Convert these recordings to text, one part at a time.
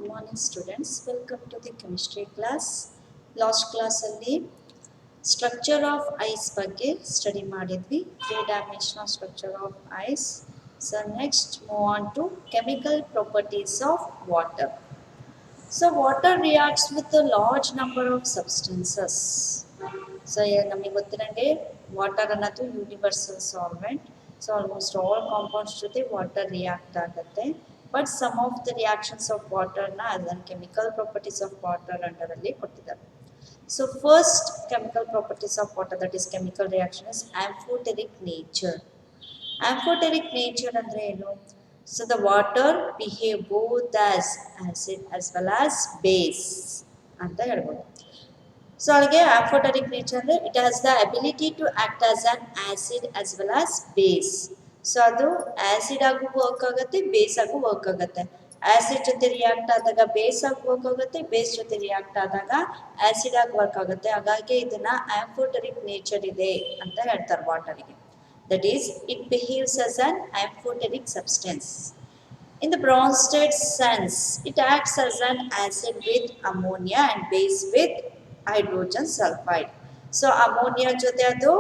Good morning students. Welcome to the chemistry class. Last class ಅಲ್ಲಿ structure of ice ಬಗ್ಗೆ study ಮಾಡಿದ್ವಿ. 3 dimensional structure of ice. So next move on to chemical properties of water. So water reacts with a large number of substances. So ನಮಗೆ ಗೊತ್ತಿರಂಗೆ water ಅನ್ನೋದು universal solvent. So almost all compounds ಜೊತೆ water react ಆಗುತ್ತೆ. But some of the reactions of ವಾಟರ್ನ ಅದನ್ನು chemical properties of water ಅಂಡರಲ್ಲಿ ಕೊಟ್ಟಿದ್ದಾರೆ. So first chemical properties of water, that is chemical reaction, is amphoteric nature. Amphoteric nature ಅಂದ್ರೆ ಏನು? So the water behave both as acid as well as base ಅಂತ ಹೇಳ್ಬೋದು. So ಅಲ್ಲಿಗೆ amphoteric nature ಅಂದರೆ it has the ability to act as an acid as well as base. So ಅದು acid ಆಗು work ಆಗುತ್ತೆ, base ಆಗು work ಆಗುತ್ತೆ. Acid ಜೊತೆ ರಿಯಾಕ್ಟ್ ಆದಾಗ ಬೇಸ್ ಆಗಿ ವರ್ಕ್ ಆಗುತ್ತೆ, ಬೇಸ್ ಜೊತೆ ರಿಯಾಕ್ಟ್ ಆದಾಗ ಆಸಿಡ್ ಆಗಿ ವರ್ಕ್ ಆಗುತ್ತೆ. ಹಾಗಾಗಿ ಇದನ್ನ ಆಂಫೋಟರಿಕ್ ನೇಚರ್ ಇದೆ ಅಂತ ಹೇಳ್ತಾರೆ ವಾಟರ್ಗೆ. That is it behaves as an amphoteric substance. In the Bronsted sense, it acts as an acid with ammonia and base with hydrogen sulfide. So ammonia ಜೊತೆ ಅದು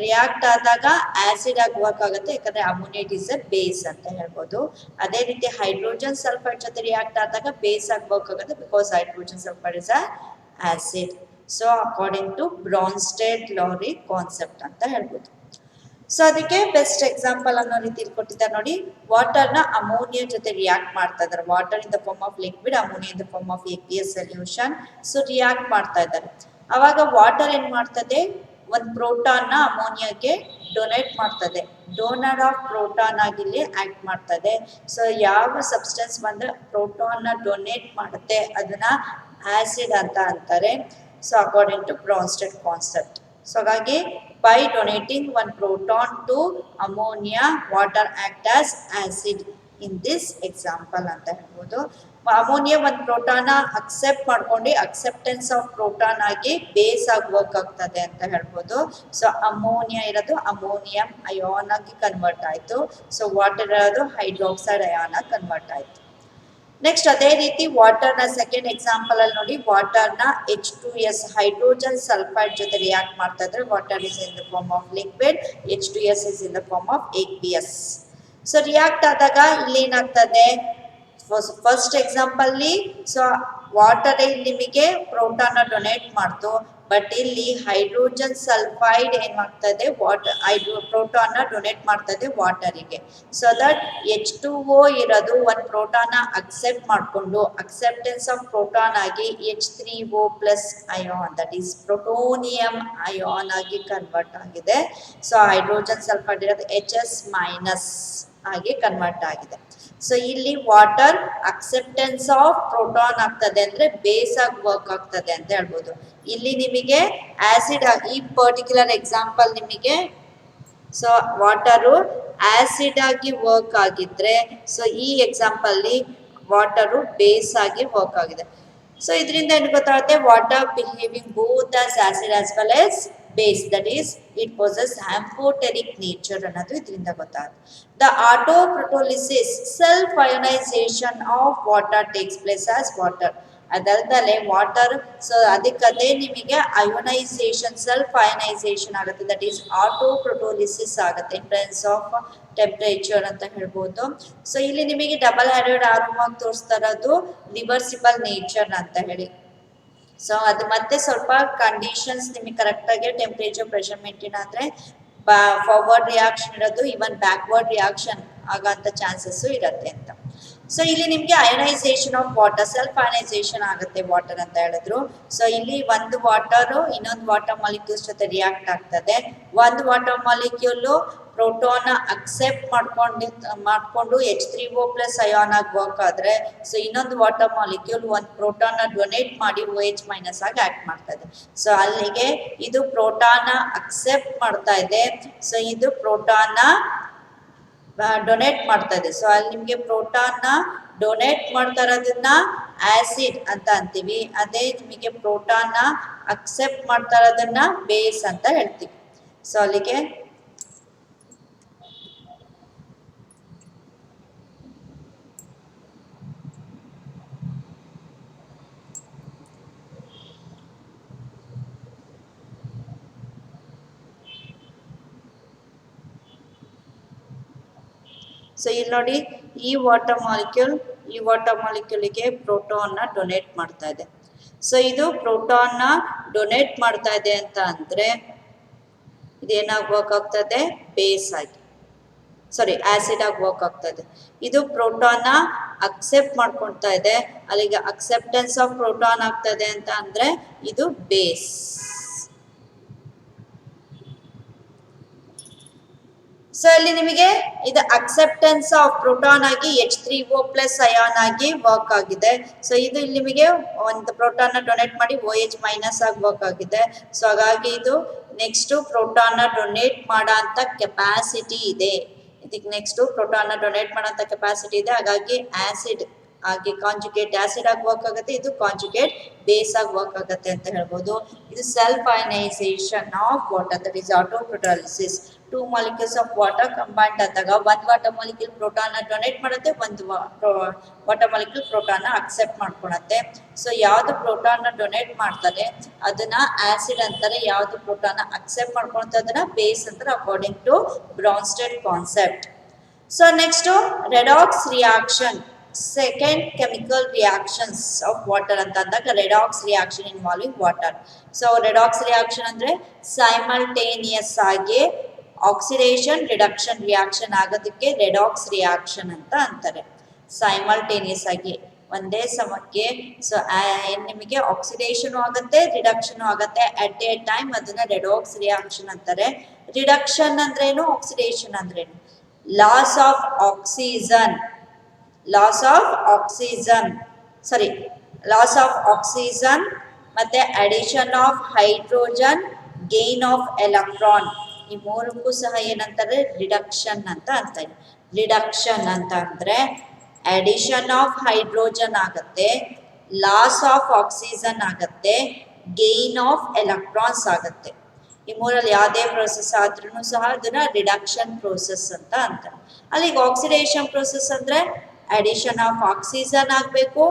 ರಿಯಾಕ್ಟ್ ಆದಾಗ ಆಸಿಡ್ ಆಗಿ ವರ್ಕ್ ಆಗುತ್ತೆ, ಯಾಕಂದ್ರೆ ammonia it is a base ಅಂತ ಹೇಳ್ಬೋದು. ಅದೇ ರೀತಿ ಹೈಡ್ರೋಜನ್ ಸಲ್ಫೈಡ್ ಜೊತೆ ರಿಯಾಕ್ಟ್ ಆದಾಗ ಬೇಸ್ ಆಗಿ ವರ್ಕ್ ಆಗುತ್ತೆ, because hydrogen sulphide is a acid. So according to Bronsted Lowry concept ಅಂತ ಹೇಳ್ಬೋದು. ಸೊ ಅದಕ್ಕೆ ಬೆಸ್ಟ್ ಎಕ್ಸಾಂಪಲ್ ಅನ್ನೋ ರೀತಿಯಲ್ಲಿ ಕೊಟ್ಟಿದ್ದಾರೆ ನೋಡಿ. ವಾಟರ್ನ ಅಮೋನಿಯಾ ಜೊತೆ ರಿಯಾಕ್ಟ್ ಮಾಡ್ತಾ ಇದ್ದಾರೆ. Water in the form of liquid, ammonia in the form of APS solution. So react ಮಾಡ್ತಾ ಇದ್ದಾರೆ. ಅವಾಗ ವಾಟರ್ ಏನ್ ಮಾಡ್ತದೆ, ಒಂದು ಪ್ರೋಟಾನ್ನ ಅಮೋನಿಯಾಗೆ ಡೊನೇಟ್ ಮಾಡ್ತದೆ. ಡೋನರ್ ಆಫ್ ಪ್ರೋಟಾನ್ ಆಗಿ ಇಲ್ಲಿ ಆಕ್ಟ್ ಮಾಡ್ತದೆ. ಸೊ ಯಾವ ಸಬ್ಸ್ಟೆನ್ಸ್ ಬಂದ್ರೆ ಪ್ರೋಟಾನ್ನ ಡೊನೇಟ್ ಮಾಡುತ್ತೆ ಅದನ್ನ ಆಸಿಡ್ ಅಂತ ಅಂತಾರೆ. So according to Bronsted concept. So ಹಾಗಾಗಿ by donating one proton to ammonia, water act as acid in this example ಅಂತ ಹೇಳ್ಬೋದು. ಅಮೋನಿಯಾ ಒಂದು ಪ್ರೋಟಾನ ಅಕ್ಸೆಪ್ಟ್ ಮಾಡ್ಕೊಂಡು ಅಕ್ಸೆಪ್ಟೆನ್ಸ್ ಆಫ್ ಪ್ರೋಟಾನ್ ಆಗಿ ಬೇಸ್ ಆಗಿ ವರ್ಕ್ ಆಗ್ತದೆ ಅಂತ ಹೇಳ್ಬೋದು. ಸೊ ಅಮೋನಿಯಾ ಇರೋದು ಅಮೋನಿಯಂ ಅಯಾನ್ ಆಗಿ ಕನ್ವರ್ಟ್ ಆಯಿತು. ಸೊ ವಾಟರ್ ಇರೋದು ಹೈಡ್ರಾಕ್ಸೈಡ್ ಅಯಾನ್ ಆಗಿ ಕನ್ವರ್ಟ್ ಆಯಿತು. ನೆಕ್ಸ್ಟ್ ಅದೇ ರೀತಿ ವಾಟರ್ನ ಸೆಕೆಂಡ್ ಎಕ್ಸಾಂಪಲ್ ಅಲ್ಲಿ ನೋಡಿ, ವಾಟರ್ನ H2S ಹೈಡ್ರೋಜನ್ ಸಲ್ಫೈಡ್ ಜೊತೆ ರಿಯಾಕ್ಟ್ ಮಾಡ್ತಾ ಇದ್ರೆ water is in the form of liquid, H2S is in the form of APS. So react ಆದಾಗ ಇಲ್ಲಿ ಏನಾಗ್ತದೆ, ಫಸ್ಟ್ ಎಕ್ಸಾಂಪಲ್ ಸೊ ವಾಟರ್ ನಿಮಗೆ ಪ್ರೋಟಾನ್ ಡೊನೇಟ್ ಮಾಡ್ತು, ಬಟ್ ಇಲ್ಲಿ ಹೈಡ್ರೋಜನ್ ಸಲ್ಫೈಡ್ ಏನ್ ಮಾಡ್ತದೆ, ಪ್ರೋಟಾನ್ ಡೊನೇಟ್ ಮಾಡ್ತದೆ ವಾಟರಿಗೆ. ಸೊ ದಟ್ H2O ಇರೋದು ಒಂದು ಪ್ರೋಟಾನ್ ಅಕ್ಸೆಪ್ಟ್ ಮಾಡ್ಕೊಂಡು ಅಕ್ಸೆಪ್ಟೆನ್ಸ್ ಆಫ್ ಪ್ರೋಟಾನ್ ಆಗಿ H3O plus ion, that is protonium ion ಆಗಿ ಕನ್ವರ್ಟ್ ಆಗಿದೆ. ಸೊ ಹೈಡ್ರೋಜನ್ ಸಲ್ಫೈಡ್ ಇರೋದು HS ಮೈನಸ್ ಆಗಿ ಕನ್ವರ್ಟ್ ಆಗಿದೆ. ಸೊ ಇಲ್ಲಿ ವಾಟರ್ ಅಕ್ಸೆಪ್ಟೆನ್ಸ್ ಆಫ್ ಪ್ರೋಟಾನ್ ಆಗ್ತದೆ ಅಂದ್ರೆ ಬೇಸ್ ಆಗಿ ವರ್ಕ್ ಆಗ್ತದೆ ಅಂತ ಹೇಳ್ಬೋದು. ಇಲ್ಲಿ ನಿಮಗೆ ಆಸಿಡ್ ಈ ಪರ್ಟಿಕ್ಯುಲರ್ ಎಕ್ಸಾಂಪಲ್ ನಿಮಗೆ ಸೊ ವಾಟರು ಆಸಿಡ್ ಆಗಿ ವರ್ಕ್ ಆಗಿದ್ರೆ, ಸೊ ಈ ಎಕ್ಸಾಂಪಲ್ ವಾಟರು ಬೇಸ್ ಆಗಿ ವರ್ಕ್ ಆಗಿದೆ. ಸೊ ಇದರಿಂದ ಏನು ಗೊತ್ತಾಗುತ್ತೆ, water behaving both as acid as well as base, that is it possesses amphoteric nature ಅನ್ನೋದು ಇದರಿಂದ ಗೊತ್ತಾಗುತ್ತೆ. The autoprotolysis, self ionization of water takes place as water. ಅದಲ್ದಲೆ ವಾಟರ್ ಸೊ ಅದಕ್ಕದೇ ನಿಮಗೆ ಅಯೋನೈಸೇಷನ್, ಸೆಲ್ಫ್ ಅಯೋನೈಸೇಷನ್ ಆಗುತ್ತೆ, ದಟ್ ಈಸ್ ಆಟೋಪ್ರೋಟೋಲಿಸಿಸ್ ಆಗುತ್ತೆ in presence of temperature ಅಂತ ಹೇಳ್ಬೋದು. ಸೊ ಇಲ್ಲಿ ನಿಮಗೆ ಡಬಲ್ ಹ್ಯಾಡೆಡ್ ಆರೋಮ್ ಆಗಿ ತೋರಿಸ್ತಾ ಇರೋದು ರಿವರ್ಸಿಬಲ್ ನೇಚರ್ ಅಂತ ಹೇಳಿ. ಸೊ ಅದು ಮತ್ತೆ ಸ್ವಲ್ಪ ಕಂಡೀಷನ್ಸ್ ನಿಮಗೆ ಕರೆಕ್ಟಾಗಿ ಟೆಂಪರೇಚರ್ ಪ್ರೆಷರ್ ಮೇಂಟೈನ್ ಆದರೆ ಫಾರ್ವರ್ಡ್ ರಿಯಾಕ್ಷನ್ ಇರೋದು, ಈವನ್ ಬ್ಯಾಕ್ವರ್ಡ್ ರಿಯಾಕ್ಷನ್ ಆಗೋಂಥ ಚಾನ್ಸಸ್ಸು ಇರುತ್ತೆ ಅಂತ. ಸೊ ಇಲ್ಲಿ ನಿಮಗೆ ionisation of water, self ionisation ಆಗುತ್ತೆ ವಾಟರ್ ಅಂತ ಹೇಳಿದ್ರು. ಸೊ ಇಲ್ಲಿ ಒಂದು ವಾಟರು ಇನ್ನೊಂದು ವಾಟರ್ ಮಾಲಿಕ್ಯೂಲ್ಸ್ ಜೊತೆ ರಿಯಾಕ್ಟ್ ಆಗ್ತದೆ. ಒಂದು ವಾಟರ್ ಮಾಲಿಕ್ಯೂಲು ಪ್ರೋಟಾನ್ ಅಕ್ಸೆಪ್ಟ್ ಮಾಡ್ಕೊಂಡು H3O ಪ್ಲಸ್ ಅಯಾನ್ ಆಗಿ ವರ್ಕ್ ಆದ್ರೆ, ಸೊ ಇನ್ನೊಂದು ವಾಟರ್ ಮಾಲಿಕ್ಯೂಲ್ ಒಂದು ಪ್ರೋಟಾನ್ ಡೊನೇಟ್ ಮಾಡಿ OH ಮೈನಸ್ ಆಗಿ ಆಕ್ಟ್ ಮಾಡ್ತಾ ಇದೆ. ಸೊ ಅಲ್ಲಿಗೆ ಇದು ಪ್ರೋಟಾನ್ ಅಕ್ಸೆಪ್ಟ್ ಮಾಡ್ತಾ ಇದೆ, ಸೊ ಇದು ಪ್ರೋಟಾನ್ ಡೊನೇಟ್ ಮಾಡ್ತಾ ಇದೆ. ಸೊ ಅಲ್ಲಿ ನಿಮಗೆ ಪ್ರೋಟಾನ್ನ ಡೊನೇಟ್ ಮಾಡ್ತಾ ಇರೋದನ್ನ ಆಸಿಡ್ ಅಂತ ಅಂತೀವಿ, ಅದೇ ನಿಮಗೆ ಪ್ರೋಟಾನ್ನ ಅಕ್ಸೆಪ್ಟ್ ಮಾಡ್ತಾ ಇರೋದನ್ನ ಬೇಸ್ ಅಂತ ಹೇಳ್ತೀವಿ. ಸೊ ಅಲ್ಲಿಗೆ ಸೊ ಇಲ್ಲಿ ನೋಡಿ ಈ ವಾಟರ್ ಮಾಲಿಕ್ಯೂಲ್ಗೆ ಪ್ರೋಟಾನ್ನ ಡೊನೇಟ್ ಮಾಡ್ತಾ ಇದೆ. ಸೊ ಇದು ಪ್ರೋಟಾನ್ನ ಡೊನೇಟ್ ಮಾಡ್ತಾ ಇದೆ ಅಂತ ಅಂದರೆ ಇದೇನಾಗಿ ವರ್ಕ್ ಆಗ್ತದೆ, ಬೇಸ್ ಆಗಿ, ಸಾರಿ ಆಸಿಡ್ ಆಗಿ ವರ್ಕ್ ಆಗ್ತದೆ. ಇದು ಪ್ರೋಟಾನ್ನ ಅಕ್ಸೆಪ್ಟ್ ಮಾಡ್ಕೊಳ್ತಾ ಇದೆ, ಅಲ್ಲಿಗೆ ಅಕ್ಸೆಪ್ಟೆನ್ಸ್ ಆಫ್ ಪ್ರೋಟಾನ್ ಆಗ್ತದೆ ಅಂತ ಅಂದರೆ ಇದು ಬೇಸ್. ಸೊ ಅಲ್ಲಿ ನಿಮಗೆ ಇದು ಅಕ್ಸೆಪ್ಟೆನ್ಸ್ ಆಫ್ ಪ್ರೋಟಾನ್ ಆಗಿ H3O ಪ್ಲಸ್ ಅಯಾನ್ ಆಗಿ ವರ್ಕ್ ಆಗಿದೆ. ಸೊ ಇದು ಇಲ್ಲಿ ನಿಮಗೆ ಒಂದು ಪ್ರೋಟಾನ್ ನ ಡೊನೇಟ್ ಮಾಡಿ OH ಮೈನಸ್ ಆಗಿ ವರ್ಕ್ ಆಗಿದೆ. ಸೊ ಹಾಗಾಗಿ ಇದು ನೆಕ್ಸ್ಟ್ ಪ್ರೋಟಾನ್ ನ ಡೊನೇಟ್ ಮಾಡೋ ಅಂತ ಕೆಪಾಸಿಟಿ ಇದೆ. ಇದಕ್ಕೆ ನೆಕ್ಸ್ಟ್ ಪ್ರೋಟಾನ್ ನ ಡೊನೇಟ್ ಮಾಡೋ ಅಂತ ಕೆಪಾಸಿಟಿ ಇದೆ. ಹಾಗಾಗಿ ಆಸಿಡ್ ಆಗಿ ಕಾಂಜುಗೇಟ್ ಆಸಿಡ್ ಆಗಿ ವರ್ಕ್ ಆಗುತ್ತೆ, ಇದು ಕಾಂಜುಗೇಟ್ ಬೇಸ್ ಆಗಿ ವರ್ಕ್ ಆಗುತ್ತೆ ಅಂತ ಹೇಳ್ಬೋದು. ಇದು self ionisation of water, that is autoprotolysis. 2 molecules of water combined ಆದಾಗ ಒಂದು ವಾಟರ್ ಮಾಲಿಕ್ಯೂಲ್ ಪ್ರೋಟಾನ್ ನ ಡೊನೇಟ್ ಮಾಡುತ್ತೆ, ಒಂದು ವಾಟರ್ ಮಾಲಿಕ್ಯೂಲ್ ಪ್ರೋಟಾನ್ ನ ಅಕ್ಸೆಪ್ಟ್ ಮಾಡ್ಕೊಳತ್ತೆ. ಸೊ ಯಾವ್ದು ಪ್ರೋಟಾನ್ ನ ಡೊನೇಟ್ ಮಾಡ್ತಾರೆ ಅದನ್ನ ಆಸಿಡ್ ಅಂತಾರೆ, ಯಾವ್ದು ಪ್ರೋಟಾನ್ ನ ಅಕ್ಸೆಪ್ಟ್ ಮಾಡ್ಕೊಳುತ್ತೆ ಅದನ್ನ ಬೇಸ್ ಅಂತಾರೆ according to Bronsted concept. So next redox reaction, second chemical reactions of water ಅಂತ ಅಂದಾಗ redox reaction involving water. So redox reaction ಅಂದ್ರೆ ಸೈಮಲ್ಟೇನಿಯಸ್ ಆಗಿ ಆಕ್ಸಿಡೇಷನ್ ರಿಡಕ್ಷನ್ ರಿಯಾಕ್ಷನ್ ಆಗೋದಕ್ಕೆ ರೆಡಾಕ್ಸ್ ರಿಯಾಕ್ಷನ್ ಅಂತ ಅಂತಾರೆ. ಸೈಮಲ್ಟೇನಿಯಸ್ ಆಗಿ ಒಂದೇ ಸಮಕ್ಕೆ ಸೊ ನಿಮಗೆ ಆಕ್ಸಿಡೇಷನ್ ಆಗುತ್ತೆ, ರಿಡಕ್ಷನ್ ಆಗುತ್ತೆ ಅಟ್ ಎ ಟೈಮ್, ಅದನ್ನ ರೆಡಾಕ್ಸ್ ರಿಯಾಕ್ಷನ್ ಅಂತಾರೆ. ರಿಡಕ್ಷನ್ ಅಂದ್ರೇನು, ಆಕ್ಸಿಡೇಷನ್ ಅಂದ್ರೇನು? ಲಾಸ್ ಆಫ್ ಆಕ್ಸಿಜನ್ ಮತ್ತೆ addition of hydrogen, gain of electron, ಈ ಮೂರಕ್ಕೂ ಸಹ ಏನಂತಾರೆ, ರಿಡಕ್ಷನ್ ಅಂತ ಅಂತಾರೆ. ರಿಡಕ್ಷನ್ ಅಂತ ಅಂದ್ರೆ ಅಡಿಷನ್ ಆಫ್ ಹೈಡ್ರೋಜನ್ ಆಗುತ್ತೆ, ಲಾಸ್ ಆಫ್ ಆಕ್ಸಿಜನ್ ಆಗುತ್ತೆ, ಗೇನ್ ಆಫ್ ಎಲೆಕ್ಟ್ರಾನ್ಸ್ ಆಗುತ್ತೆ. ಈ ಮೂರಲ್ಲಿ ಯಾವುದೇ ಪ್ರೋಸೆಸ್ ಆದ್ರೂ ಸಹ ಅದನ್ನ ರಿಡಕ್ಷನ್ ಪ್ರೋಸೆಸ್ ಅಂತ ಅಂತಾರೆ. ಅಲ್ಲಿಗೆ ಆಕ್ಸಿಡೇಷನ್ ಪ್ರೋಸೆಸ್ ಅಂದ್ರೆ ಅಡಿಷನ್ ಆಫ್ ಆಕ್ಸಿಜನ್ ಆಗಬೇಕು,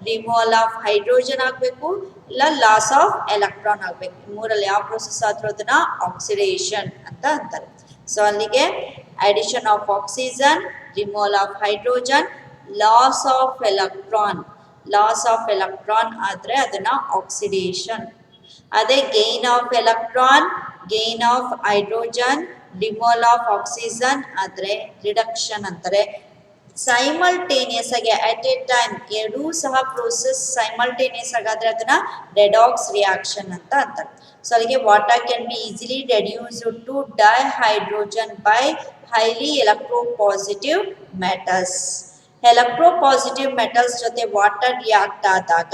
ರಿಮೂವಲ್ ಆಫ್ ಹೈಡ್ರೋಜನ್ ಆಗಬೇಕು, ಇಲ್ಲ ಲಾಸ್ ಆಫ್ ಎಲೆಕ್ಟ್ರಾನ್ ಆಗಬೇಕು. ಈ ಮೂರಲ್ಲಿ ಯಾವ ಪ್ರೋಸೆಸ್ ಆದ್ರೂ ಅದನ್ನ ಆಕ್ಸಿಡೇಷನ್ ಅಂತ ಅಂತಾರೆ. ಸೊ ಅಲ್ಲಿಗೆ addition of oxygen, removal of hydrogen, loss of electron ಆದ್ರೆ ಅದನ್ನ ಆಕ್ಸಿಡೇಷನ್. ಅದೇ gain of electron, gain of hydrogen, removal of oxygen ಆದ್ರೆ ರಿಡಕ್ಷನ್ ಅಂತಾರೆ. ಸೈಮಲ್ಟೇನಿಯಸ್ ಆಗಿ ಅಟ್ ಎ ಟೈಮ್ ಎರಡೂ ಸಹ ಪ್ರೋಸೆಸ್ ಸೈಮಲ್ಟೇನಿಯಸ್ ಆಗಾದ್ರೆ ಅದನ್ನ ರೆಡಾಕ್ಸ್ ರಿಯಾಕ್ಷನ್ ಅಂತ ಅಂತಾರೆ. ಸೊ ಅಲ್ಲಿಗೆ water can be easily reduced to dihydrogen by highly electropositive metals. Electropositive metals ಜೊತೆ ವಾಟರ್ ರಿಯಾಕ್ಟ್ ಆದಾಗ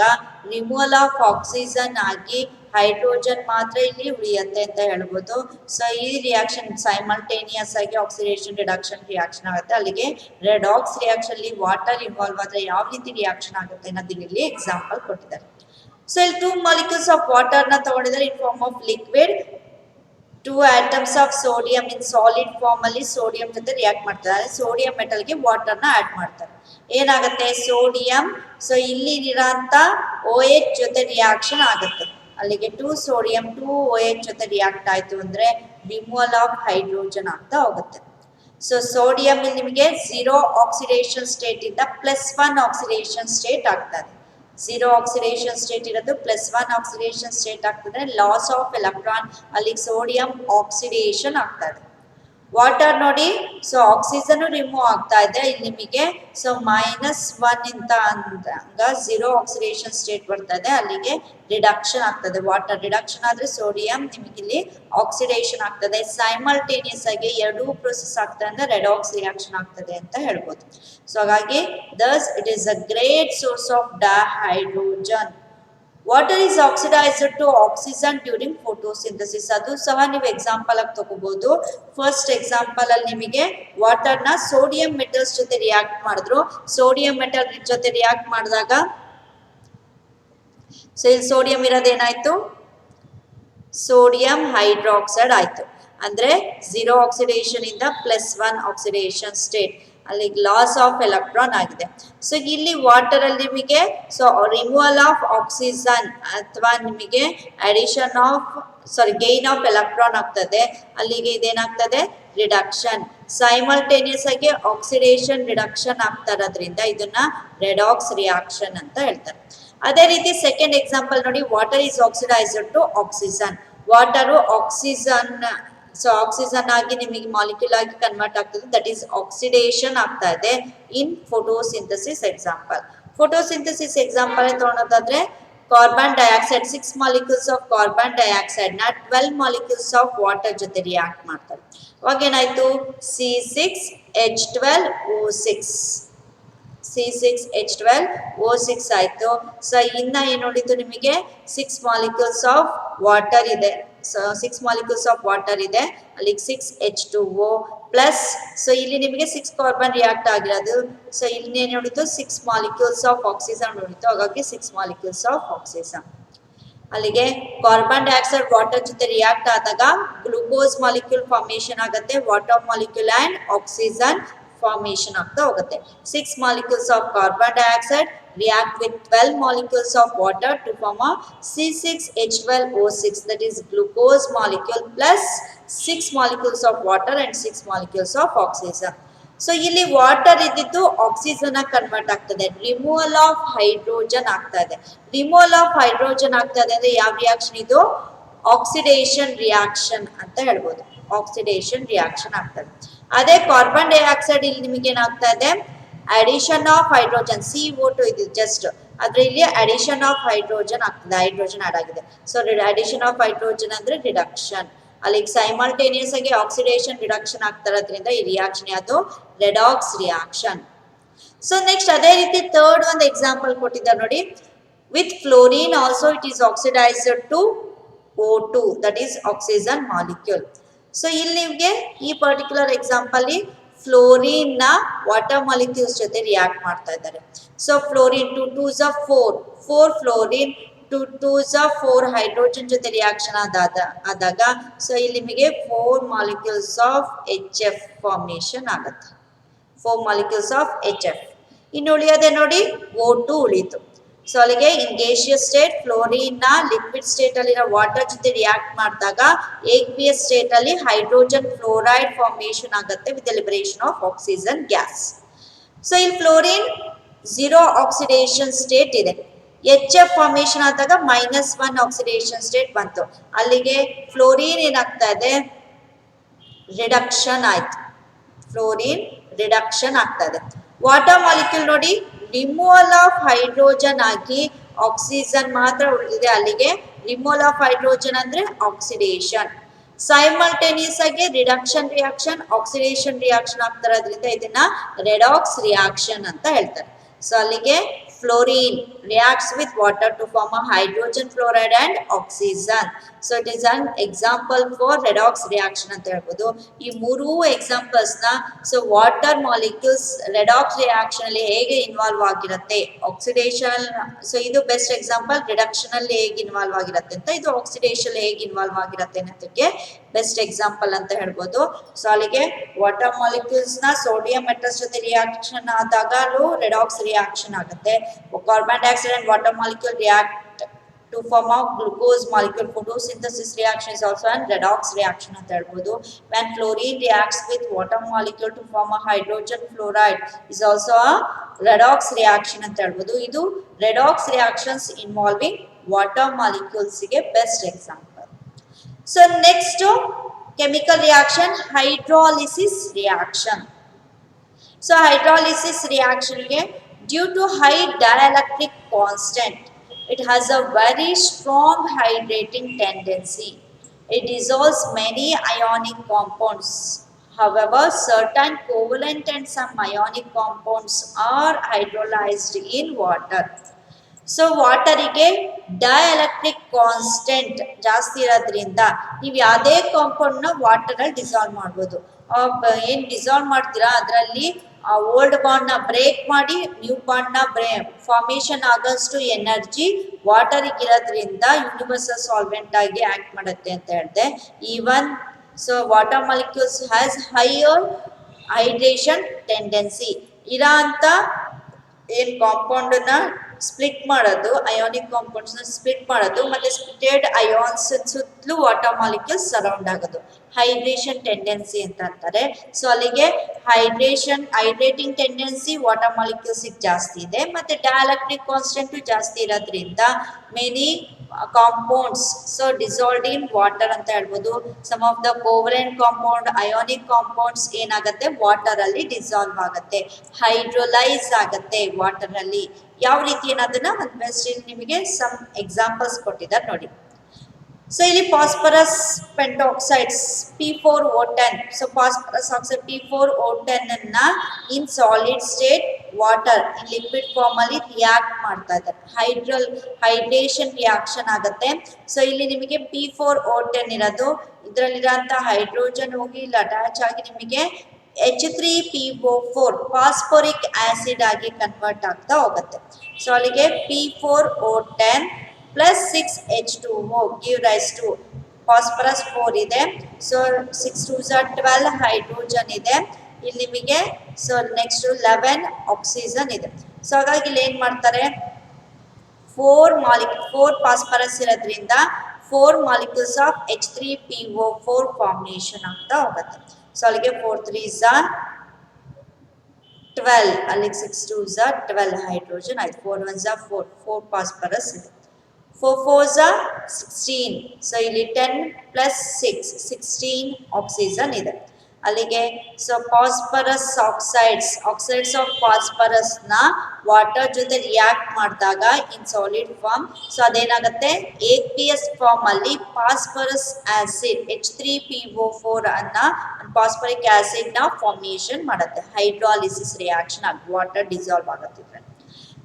ರಿಮೂವಲ್ ಆಫ್ ಆಕ್ಸಿಜನ್ ಆಗಿ ಹೈಡ್ರೋಜನ್ ಮಾತ್ರ ಇಲ್ಲಿ ಉಳಿಯುತ್ತೆ ಅಂತ ಹೇಳ್ಬೋದು. ಸೊ ಈ ರಿಯಾಕ್ಷನ್ ಸೈಮಲ್ಟೇನಿಯಸ್ ಆಗಿ ಆಕ್ಸಿಡೇಷನ್ ರಿಡಕ್ಷನ್ ರಿಯಾಕ್ಷನ್ ಆಗುತ್ತೆ. ಅಲ್ಲಿಗೆ ರೆಡಾಕ್ಸ್ ರಿಯಾಕ್ಷನ್ ಅಲ್ಲಿ ವಾಟರ್ ಇನ್ವಾಲ್ವ್ ಆದ್ರೆ ಯಾವ ರೀತಿ ರಿಯಾಕ್ಷನ್ ಆಗುತ್ತೆ ಅನ್ನೋದನ್ನ ಇಲ್ಲಿ ಎಕ್ಸಾಂಪಲ್ ಕೊಟ್ಟಿದ್ದಾರೆ. ಸೊ ಇಲ್ಲಿ 2 molecules ಆಫ್ ವಾಟರ್ ನ ತಗೊಂಡಿದ್ದಾರೆ in form of liquid. 2 atoms of sodium in solid form ಅಲ್ಲಿ ಸೋಡಿಯಂ ಜೊತೆ ರಿಯಾಕ್ಟ್ ಮಾಡ್ತಾರೆ. ಸೋಡಿಯಂ ಮೆಟಲ್ ಗೆ ವಾಟರ್ ನ ಆಡ್ ಮಾಡ್ತಾರೆ. ಏನಾಗುತ್ತೆ, ಸೋಡಿಯಂ ಸೊ ಇಲ್ಲಿ ಇರೋಂತ OH ಜೊತೆ ರಿಯಾಕ್ಷನ್ ಆಗುತ್ತೆ. ಅಲ್ಲಿಗೆ 2 ಸೋಡಿಯಂ 2 OH ಜೊತೆ ರಿಯಾಕ್ಟ್ ಆಯ್ತು ಅಂದ್ರೆ ರಿಮೂವಲ್ ಆಫ್ ಹೈಡ್ರೋಜನ್ ಆಗ್ತಾ ಹೋಗುತ್ತೆ. ಸೊ ಸೋಡಿಯಂ ಇಲ್ಲಿ ನಿಮಗೆ 0 ಆಕ್ಸಿಡೇಷನ್ ಸ್ಟೇಟ್ ಇಂದ +1 ಆಕ್ಸಿಡೇಷನ್ ಸ್ಟೇಟ್ ಆಗ್ತದೆ. 0 ಆಕ್ಸಿಡೇಷನ್ ಸ್ಟೇಟ್ ಇರೋದು +1 ಆಕ್ಸಿಡೇಷನ್ ಸ್ಟೇಟ್ ಆಗ್ತದೆ. ಲಾಸ್ ಆಫ್ ಎಲೆಕ್ಟ್ರಾನ್, ಅಲ್ಲಿ ಸೋಡಿಯಂ ಆಕ್ಸಿಡೇಷನ್ ಆಗ್ತದೆ. ವಾಟರ್ ನೋಡಿ, ಸೊ ಆಕ್ಸಿಜನ್ ರಿಮೂವ್ ಆಗ್ತಾ ಇದೆ ಇಲ್ಲಿ ನಿಮಗೆ. ಸೊ -1 ಇಂತ ಅಂದಾಗ 0 ಆಕ್ಸಿಡೇಷನ್ ಸ್ಟೇಟ್ ಬರ್ತಾ ಇದೆ, ಅಲ್ಲಿಗೆ ರಿಡಕ್ಷನ್ ಆಗ್ತದೆ. ವಾಟರ್ ರಿಡಕ್ಷನ್ ಆದ್ರೆ ಸೋಡಿಯಂ ನಿಮಗೆ ಇಲ್ಲಿ ಆಕ್ಸಿಡೇಷನ್ ಆಗ್ತದೆ. ಸೈಮಲ್ಟೇನಿಯಸ್ ಆಗಿ ಎರಡೂ ಪ್ರೋಸೆಸ್ ಆಗ್ತದೆ ಅಂದ್ರೆ ರೆಡಾಕ್ಸ್ ರಿಯಾಕ್ಷನ್ ಆಗ್ತದೆ ಅಂತ ಹೇಳ್ಬೋದು. ಸೊ ಹಾಗಾಗಿ thus it is a great source of dihydrogen. Water is oxidized to oxygen during photosynthesis. ಅದು ಸಹ ನೀವು ಎಕ್ಸಾಂಪಲ್ ಆಗಿ ತಗೋಬಹುದು. ಫಸ್ಟ್ ಎಕ್ಸಾಂಪಲ್ ಅಲ್ಲಿ ನಿಮಗೆ ವಾಟರ್ ನ ಸೋಡಿಯಂ ಮೆಟಲ್ಸ್ ಜೊತೆ ರಿಯಾಕ್ಟ್ ಮಾಡಿದ್ರು. ಸೋಡಿಯಂ ಮೆಟಲ್ ಜೊತೆ ರಿಯಾಕ್ಟ್ ಮಾಡಿದಾಗ ಸೊ ಇಲ್ಲಿ ಸೋಡಿಯಂ ಇರೋದೇನಾಯ್ತು, ಸೋಡಿಯಂ ಹೈಡ್ರಾಕ್ಸೈಡ್ ಆಯ್ತು. ಅಂದ್ರೆ 0 ಆಕ್ಸಿಡೇಷನ್ ಇಂದ +1 ಆಕ್ಸಿಡೇಷನ್ ಸ್ಟೇಟ್, ಅಲ್ಲಿ ಲಾಸ್ ಆಫ್ ಎಲೆಕ್ಟ್ರಾನ್ ಆಗಿದೆ. ಸೊ ಇಲ್ಲಿ ವಾಟರ್ ಅಲ್ಲಿ ನಿಮಗೆ ಸೊ ರಿಮೂವಲ್ ಆಫ್ ಆಕ್ಸಿಜನ್ ಅಥವಾ ನಿಮಗೆ addition of gain of electron ಆಗ್ತದೆ. ಅಲ್ಲಿಗೆ ಇದೇನಾಗ್ತದೆ, ರಿಡಕ್ಷನ್. ಸೈಮಲ್ಟೇನಿಯಸ್ ಆಗಿ ಆಕ್ಸಿಡೇಷನ್ ರಿಡಕ್ಷನ್ ಆಗ್ತಾ ಇರೋದ್ರಿಂದ ಇದನ್ನ ರೆಡಾಕ್ಸ್ ರಿಯಾಕ್ಷನ್ ಅಂತ ಹೇಳ್ತಾರೆ. ಅದೇ ರೀತಿ ಸೆಕೆಂಡ್ ಎಕ್ಸಾಂಪಲ್ ನೋಡಿ, water is oxidised to oxygen. Water oxygen, so oxygen ಆಗಿ ನಿಮಗೆ ಮಾಲಿಕ್ಯೂಲ್ ಆಗಿ ಕನ್ವರ್ಟ್ ಆಗ್ತದೆ, ದಟ್ ಈಸ್ ಆಕ್ಸಿಡೇಷನ್ ಆಗ್ತಾ ಇದೆ in photosynthesis example. Photosynthesis example ತಗೊಳೋದಾದ್ರೆ carbon dioxide 6 molecules of carbon dioxide ನ 12 ಮಾಲಿಕ್ಯೂಲ್ಸ್ ಆಫ್ ವಾಟರ್ ಜೊತೆ ರಿಯಾಕ್ಟ್ ಮಾಡ್ತಾರೆ. ಅವಾಗ ಏನಾಯ್ತು, C6H12O6 C6H12O6 ಆಯ್ತು. ಸೊ ಇನ್ನ ಏನ್ ನೋಡಿದ್ದು ನಿಮಗೆ 6 ಮಾಲಿಕ್ಯೂಲ್ಸ್ ಆಫ್ ವಾಟರ್ ಇದೆ. ಸೊ 6 ಮಾಲಿಕ್ಯೂಲ್ಸ್ ಆಫ್ ವಾಟರ್ ಇದೆ, ಅಲ್ಲಿ 6H2O ಪ್ಲಸ್, ಸೊ ಇಲ್ಲಿ ನಿಮಗೆ 6 ಕಾರ್ಬನ್ ರಿಯಾಕ್ಟ್ ಆಗಿರೋದು. ಸೊ ಇಲ್ಲಿ ಏನ್ ನೋಡಿದ್ದು 6 ಮಾಲಿಕ್ಯೂಲ್ಸ್ ಆಫ್ ಆಕ್ಸಿಜನ್ ನೋಡಿತ್ತು, ಹಾಗಾಗಿ 6 ಮಾಲಿಕ್ಯೂಲ್ಸ್ ಆಫ್ ಆಕ್ಸಿಜನ್. ಅಲ್ಲಿಗೆ ಕಾರ್ಬನ್ ಡೈಆಕ್ಸೈಡ್ ವಾಟರ್ ಜೊತೆ ರಿಯಾಕ್ಟ್ ಆದಾಗ ಗ್ಲೂಕೋಸ್ ಮಾಲಿಕ್ಯೂಲ್ ಫಾರ್ಮೇಶನ್ ಆಗುತ್ತೆ, water molecule and oxygen formation ಆಗ್ತಾ ಹೋಗುತ್ತೆ. 6 molecules of carbon dioxide react with 12 molecules of water to form a C6H12O6, that is glucose molecule plus 6 molecules of water and 6 molecules of oxygen. So ಇಲ್ಲಿ water ಇದ್ದಿದ್ದು oxygen convert ಆಗ್ತದೆ, removal of hydrogen ಆಗ್ತಾ ಇದೆ. Removal of hydrogen ಆಗ್ತಾ ಇದೆ ಅಂದ್ರೆ ಯಾವ reaction ಇದು? ಆಕ್ಸಿಡೇಷನ್ ರಿಯಾಕ್ಷನ್ ಅಂತ ಹೇಳ್ಬೋದು. ಆಕ್ಸಿಡೇಷನ್ ರಿಯಾಕ್ಷನ್ ಆಗ್ತದೆ. ಅದೇ ಕಾರ್ಬನ್ ಡೈಆಕ್ಸೈಡ್ ಇಲ್ಲಿ ನಿಮಗೆ ಏನಾಗ್ತಾ ಇದೆ, ಅಡಿಷನ್ ಆಫ್ ಹೈಡ್ರೋಜನ್, CO2 ಇದು ಜಸ್ಟ್, ಆದ್ರೆ ಇಲ್ಲಿ ಅಡಿಷನ್ ಆಫ್ ಹೈಡ್ರೋಜನ್ ಆಗ್ತದೆ, ಹೈಡ್ರೋಜನ್ ಆಡ್ ಆಗಿದೆ. ಸೊ ಅಡಿಷನ್ ಆಫ್ ಹೈಡ್ರೋಜನ್ ಅಂದ್ರೆ ರಿಡಕ್ಷನ್. ಅಲ್ಲಿ ಸೈಮಲ್ಟೇನಿಯಸ್ ಆಗಿ ಆಕ್ಸಿಡೇಷನ್ ರಿಡಕ್ಷನ್ ಆಗ್ತಾ ಇರೋದ್ರಿಂದ ಈ ರಿಯಾಕ್ಷನ್ ಯಾವುದು? Redox reaction. ಸೊ ನೆಕ್ಸ್ಟ್ ಅದೇ ರೀತಿ ಥರ್ಡ್ ಒಂದು ಎಕ್ಸಾಂಪಲ್ ಕೊಟ್ಟಿದ್ದಾರೆ ನೋಡಿ, with fluorine also it is oxidised to O2, that is oxygen molecule. So ಇಲ್ಲಿ ನಿಮಗೆ ಈ ಪರ್ಟಿಕ್ಯುಲರ್ ಎಕ್ಸಾಂಪಲ್ ಫ್ಲೋರಿನ್ ನ ವಾಟರ್ ಮಾಲಿಕ್ಯೂಲ್ಸ್ ಜೊತೆ ರಿಯಾಕ್ಟ್ ಮಾಡ್ತಾ ಇದ್ದಾರೆ. So fluorine 2 2s of 4 fluorine 2 2s of 4 hydrogen ಜೊತೆ ರಿಯಾಕ್ಷನ್ ಆದಾಗ ಸೊ ಇಲ್ಲಿ ನಿಮಗೆ 4 ಮಾಲಿಕ್ಯೂಲ್ಸ್ ಆಫ್ HF ಫಾರ್ಮೇಶನ್ ಆಗುತ್ತೆ. 4 ಮಾಲಿಕ್ಯೂಲ್ಸ್ ಆಫ್ HF. ಇನ್ನು ಉಳಿಯೋದೆ ನೋಡಿ O2 ಉಳಿತು. ಸೊ ಅಲ್ಲಿಗೆ ಇನ್ ಗೇಷಿಯಸ್ ಸ್ಟೇಟ್ ಫ್ಲೋರಿನ್ ನ ಲಿಕ್ವಿಡ್ ಸ್ಟೇಟ್ ಅಲ್ಲಿರೋ ವಾಟರ್ ಜೊತೆ ರಿಯಾಕ್ಟ್ ಮಾಡಿದಾಗ ಏಕ್ವಿಯಸ್ ಸ್ಟೇಟ್ ಅಲ್ಲಿ ಹೈಡ್ರೋಜನ್ ಫ್ಲೋರೈಡ್ ಫಾರ್ಮೇಶನ್ ಆಗುತ್ತೆ with liberation of oxygen gas. So ಇಲ್ಲಿ ಫ್ಲೋರಿನ್ 0 ಆಕ್ಸಿಡೇಷನ್ ಸ್ಟೇಟ್ ಇದೆ, HF ಫಾರ್ಮೇಶನ್ ಆದಾಗ -1 ಆಕ್ಸಿಡೇಷನ್ ಸ್ಟೇಟ್ ಬಂತು. ಅಲ್ಲಿಗೆ ಫ್ಲೋರಿನ್ ಏನಾಗ್ತಾ ಇದೆ, ರಿಡಕ್ಷನ್ ಆಯ್ತು. ಫ್ಲೋರಿನ್ ರಿಡಕ್ಷನ್ ಆಗ್ತಾ ಇದೆ. ವಾಟರ್ ಮಾಲಿಕ್ಯೂಲ್ ನೋಡಿ ರಿಮೂವಲ್ ಆಫ್ ಹೈಡ್ರೋಜನ್ ಆಗಿ ಆಕ್ಸಿಜನ್ ಮಾತ್ರ ಉಳಿದಿದೆ, ಅಲ್ಲಿಗೆ ರಿಮೂವಲ್ ಆಫ್ ಹೈಡ್ರೋಜನ್ ಅಂದ್ರೆ ಆಕ್ಸಿಡೇಷನ್. ಸೈಮಲ್ಟೇನಿಯಸ್ ಆಗಿ ರಿಡಕ್ಷನ್ ರಿಯಾಕ್ಷನ್ ಆಕ್ಸಿಡೇಷನ್ ರಿಯಾಕ್ಷನ್ ಆಗ್ತಿರೋದ್ರಿಂದ ಇದನ್ನ ರೆಡಾಕ್ಸ್ ರಿಯಾಕ್ಷನ್ ಅಂತ ಹೇಳ್ತಾರೆ. ಸೊ ಅಲ್ಲಿಗೆ fluorine reacts with water to form a hydrogen fluoride and oxygen. So it is an example for redox reaction ಅಂತ ಹೇಳ್ಬೋದು. ಈ ಮೂರು ಎಕ್ಸಾಂಪಲ್ಸ್ ನ so water molecules redox reaction ಅಲ್ಲಿ ಹೇಗೆ ಇನ್ವಾಲ್ವ್ ಆಗಿರುತ್ತೆ, ಆಕ್ಸಿಡೇಷನ್, ಸೊ ಇದು ಬೆಸ್ಟ್ ಎಕ್ಸಾಂಪಲ್, ರಿಡಕ್ಷನ್ ಅಲ್ಲಿ ಹೇಗೆ ಇನ್ವಾಲ್ವ್ ಆಗಿರುತ್ತೆ ಅಂತ, ಇದು ಆಕ್ಸಿಡೇಷನ್ ಹೇಗೆ ಇನ್ವಾಲ್ವ್ ಆಗಿರುತ್ತೆ ಅನ್ನೋದಕ್ಕೆ ಬೆಸ್ಟ್ ಎಕ್ಸಾಂಪಲ್ ಅಂತ ಹೇಳ್ಬೋದು. ಸೊ ಅಲ್ಲಿಗೆ ವಾಟರ್ ಮಾಲಿಕ್ಯೂಲ್ಸ್ ನ ಸೋಡಿಯಂ ಮೆಟಲ್ಸ್ ಜೊತೆ ರಿಯಾಕ್ಷನ್ ಆದಾಗಲೂ ರೆಡಾಕ್ಸ್ ರಿಯಾಕ್ಷನ್ ಆಗುತ್ತೆ. Carbon dioxide and water molecule react to form a glucose molecule. Photosynthesis reaction is also an redox reaction ಅಂತ ಹೇಳ್ಬೋದು. When fluorine reacts with water molecule to form a hydrogen fluoride is also a redox reaction ಅಂತ ಹೇಳ್ಬೋದು. ಇದು redox reactions involving water molecules ಗೆ best example. So next chemical reaction, hydrolysis reaction. So hydrolysis reaction ಗೆ due to high dielectric constant, it has a very strong hydrating tendency. It dissolves many ionic compounds. However, certain covalent and some ionic compounds are hydrolyzed in water. ಸೊ ವಾಟರಿಗೆ dielectric constant ಜಾಸ್ತಿ ಇರೋದ್ರಿಂದ ನೀವು ಯಾವುದೇ ಕಾಂಪೌಂಡ್ನ ವಾಟರಲ್ಲಿ dissolve ಮಾಡ್ಬೋದು. ಏನು dissolve ಮಾಡ್ತೀರಾ ಅದರಲ್ಲಿ ಓಲ್ಡ್ ಬಾಂಡ್ನ ಬ್ರೇಕ್ ಮಾಡಿ ನ್ಯೂ ಬಾಂಡ್ನ ಫಾರ್ಮೇಷನ್ ಆಗೋಷ್ಟು ಎನರ್ಜಿ ವಾಟರಿಗೆ ಇರೋದ್ರಿಂದ ಯೂನಿವರ್ಸಲ್ ಸಾಲ್ವೆಂಟ್ ಆಗಿ ಆಕ್ಟ್ ಮಾಡುತ್ತೆ ಅಂತ ಹೇಳಿದೆ. Even so water molecules has higher hydration tendency. ಇರೋ ಅಂತ ಏನು ಕಾಂಪೌಂಡನ್ನ ಸ್ಪ್ಲಿಟ್ ಮಾಡೋದು, ಅಯೋನಿಕ್ ಕಾಂಪೌಂಡ್ಸ್ ನ ಸ್ಪ್ಲಿಟ್ ಮಾಡೋದು, ಮತ್ತೆ ಸ್ಪ್ಲಿಟೆಡ್ ಅಯಾನ್ಸ್ ಸುತ್ತಲೂ ವಾಟರ್ ಮಾಲಿಕ್ಯೂಲ್ಸ್ ಸರೌಂಡ್ ಆಗೋದು ಹೈಡ್ರೇಷನ್ ಟೆಂಡೆನ್ಸಿ ಅಂತ ಅಂತಾರೆ. ಸೊ ಅಲ್ಲಿಗೆ ಹೈಡ್ರೇಟಿಂಗ್ ಟೆಂಡೆನ್ಸಿ ವಾಟರ್ ಮಾಲಿಕ್ಯೂಲ್ಸ್ ಜಾಸ್ತಿ ಇದೆ, ಮತ್ತೆ ಡೈಎಲೆಕ್ಟ್ರಿಕ್ ಕಾನ್ಸ್ಟೆಂಟ್ ಜಾಸ್ತಿ ಇರೋದ್ರಿಂದ many compounds so dissolved in water ಅಂತ ಹೇಳ್ಬೋದು. Some of the covalent compound, ionic compounds ಏನಾಗುತ್ತೆ ವಾಟರ್ ಅಲ್ಲಿ ಡಿಸಾಲ್ವ್ ಆಗುತ್ತೆ, ಹೈಡ್ರೋಲೈಸ್ ಆಗುತ್ತೆ ವಾಟರ್ ಅಲ್ಲಿ. ಯಾವ ರೀತಿ ಅನ್ನೋದನ್ನ ಒಂದು ಬೆಸ್ಟ್ ನಿಮಗೆ ಸಮ್ ಎಕ್ಸಾಂಪಲ್ಸ್ ಕೊಟ್ಟಿದ್ದಾರೆ ನೋಡಿ. ಸೊ ಇಲ್ಲಿ phosphorus pentoxides P4O10. So phosphorus oxide P4O10 ಅನ್ನ in solid state water in liquid form ಅಲ್ಲಿ ರಿಯಾಕ್ಟ್ ಮಾಡ್ತಾ ಇದ್ದಾರೆ, ಹೈಡ್ರೇಷನ್ ರಿಯಾಕ್ಷನ್ ಆಗುತ್ತೆ. ಸೊ ಇಲ್ಲಿ ನಿಮಗೆ P4O10 ಇರೋದು, ಇದರಲ್ಲಿರೋಂಥ ಹೈಡ್ರೋಜನ್ ಹೋಗಿ ಇಲ್ಲಿ ಅಟ್ಯಾಚ್ ಆಗಿ ನಿಮಗೆ H3PO4 ಫಾಸ್ಫೋರಿಕ್ ಆಸಿಡ್ ಆಗಿ ಕನ್ವರ್ಟ್ ಆಗ್ತಾ ಹೋಗುತ್ತೆ. ಸೊ ಅಲ್ಲಿಗೆ P4O10 plus 6H2O give rise to phosphorus 4 ಇದೆ. ಸೊ 6 2s are 12 ಹೈಡ್ರೋಜನ್ ಇದೆ ಇಲ್ಲಿ ನಿಮಗೆ. ಸೊ ನೆಕ್ಸ್ಟ್ 11 ಆಕ್ಸಿಜನ್ ಇದೆ. ಸೊ ಹಾಗಾಗಿ ಇಲ್ಲಿ ಏನ್ ಮಾಡ್ತಾರೆ, 4 ಫಾಸ್ಫರಸ್ ಇರೋದ್ರಿಂದ 4 ಮಾಲಿಕ್ಯೂಲ್ಸ್ ಆಫ್ H3PO4 ಫಾರ್ಮೇಶನ್ ಆಗ್ತಾ ಹೋಗುತ್ತೆ. ಸೊ ಅಲ್ಲಿಗೆ 4 3s are 12, ಅಲ್ಲಿಗೆ 6 2s are 12 ಹೈಡ್ರೋಜನ್ ಆಯ್ತು. 4 1s are 4 ಫಾಸ್ಫರಸ್ ಇದೆ. 4 4s are 16. ಸೊ ಇಲ್ಲಿ 10 ಪ್ಲಸ್ 6 16 ಆಕ್ಸಿಜನ್ ಇದೆ ಅಲ್ಲಿಗೆ. So phosphorus oxides of phosphorus ನ ವಾಟರ್ ಜೊತೆ ರಿಯಾಕ್ಟ್ ಮಾಡಿದಾಗ ಇನ್ ಸಾಲಿಡ್ ಫಾರ್ಮ್, ಸೊ ಅದೇನಾಗುತ್ತೆ AQS ಫಾರ್ಮ್ ಅಲ್ಲಿ ಫಾಸ್ಫರಸ್ ಆಸಿಡ್ H3PO4 ಅನ್ನ ಫಾಸ್ಫರಿಕ್ ಆಸಿಡ್ ನ ಫಾರ್ಮೇಶನ್ ಮಾಡುತ್ತೆ, ಹೈಡ್ರಾಲಿಸಿಸ್ ರಿಯಾಕ್ಷನ್ ಆಗಿ ವಾಟರ್ ಡಿಸಾಲ್ವ್ ಆಗುತ್ತೆ.